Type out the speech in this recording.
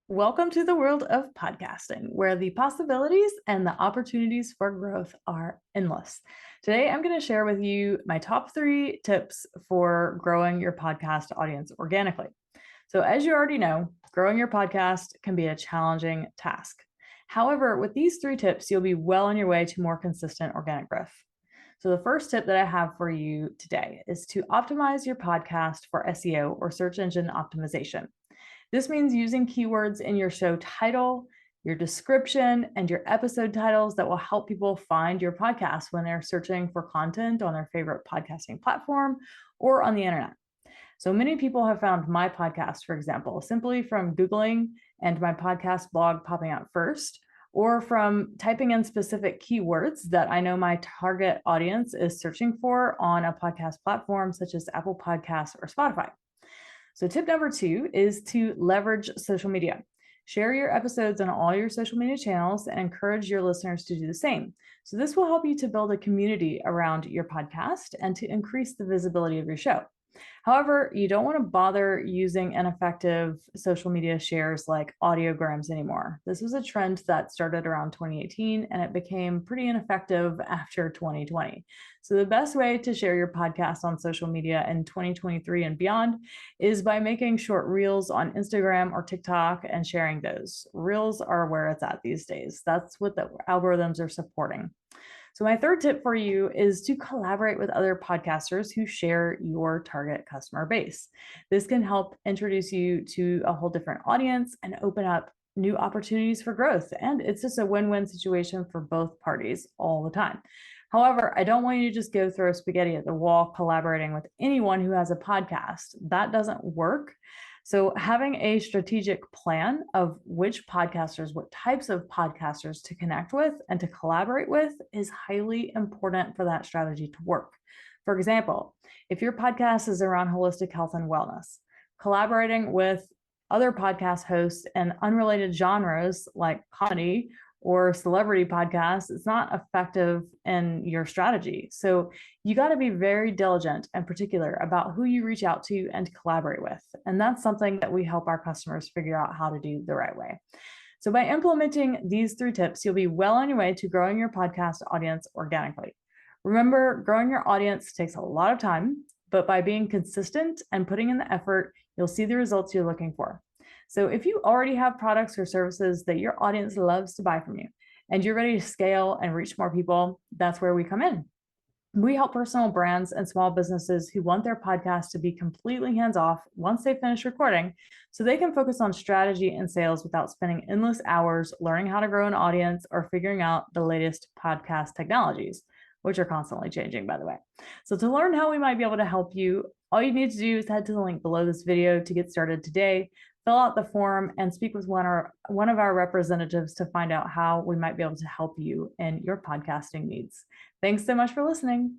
Welcome to the world of podcasting, where the possibilities and the opportunities for growth are endless. Today, I'm going to share with you my top 3 tips for growing your podcast audience organically. So, as you already know, growing your podcast can be a challenging task. However, with these 3 tips, you'll be well on your way to more consistent organic growth. So, the first tip that I have for you today is to optimize your podcast for SEO or search engine optimization. This means using keywords in your show title, your description, and your episode titles that will help people find your podcast when they're searching for content on their favorite podcasting platform or on the internet. So many people have found my podcast, for example, simply from Googling and my podcast blog popping out first, or from typing in specific keywords that I know my target audience is searching for on a podcast platform such as Apple Podcasts or Spotify. So, tip number 2 is to leverage social media. Share your episodes on all your social media channels and encourage your listeners to do the same. So, this will help you to build a community around your podcast and to increase the visibility of your show. However, you don't want to bother using ineffective social media shares like audiograms anymore. This was a trend that started around 2018 and it became pretty ineffective after 2020. So, the best way to share your podcast on social media in 2023 and beyond is by making short reels on Instagram or TikTok and sharing those. Reels are where it's at these days. That's what the algorithms are supporting. So, my third tip for you is to collaborate with other podcasters who share your target customer base. This can help introduce you to a whole different audience and open up new opportunities for growth. And it's just a win win situation for both parties all the time. However, I don't want you to just go throw spaghetti at the wall collaborating with anyone who has a podcast. That doesn't work. So, having a strategic plan of which podcasters, what types of podcasters to connect with and to collaborate with is highly important for that strategy to work. For example, if your podcast is around holistic health and wellness, collaborating with other podcast hosts in unrelated genres like comedy or celebrity podcasts, it's not effective in your strategy. So you got to be very diligent and particular about who you reach out to and collaborate with. And that's something that we help our customers figure out how to do the right way. So by implementing these 3 tips, you'll be well on your way to growing your podcast audience organically. Remember, growing your audience takes a lot of time, but by being consistent and putting in the effort, you'll see the results you're looking for. So if you already have products or services that your audience loves to buy from you and you're ready to scale and reach more people, that's where we come in. We help personal brands and small businesses who want their podcast to be completely hands off once they finish recording so they can focus on strategy and sales without spending endless hours learning how to grow an audience or figuring out the latest podcast technologies, which are constantly changing, by the way. So, to learn how we might be able to help you, all you need to do is head to the link below this video to get started today, fill out the form, and speak with one of our representatives to find out how we might be able to help you in your podcasting needs. Thanks so much for listening.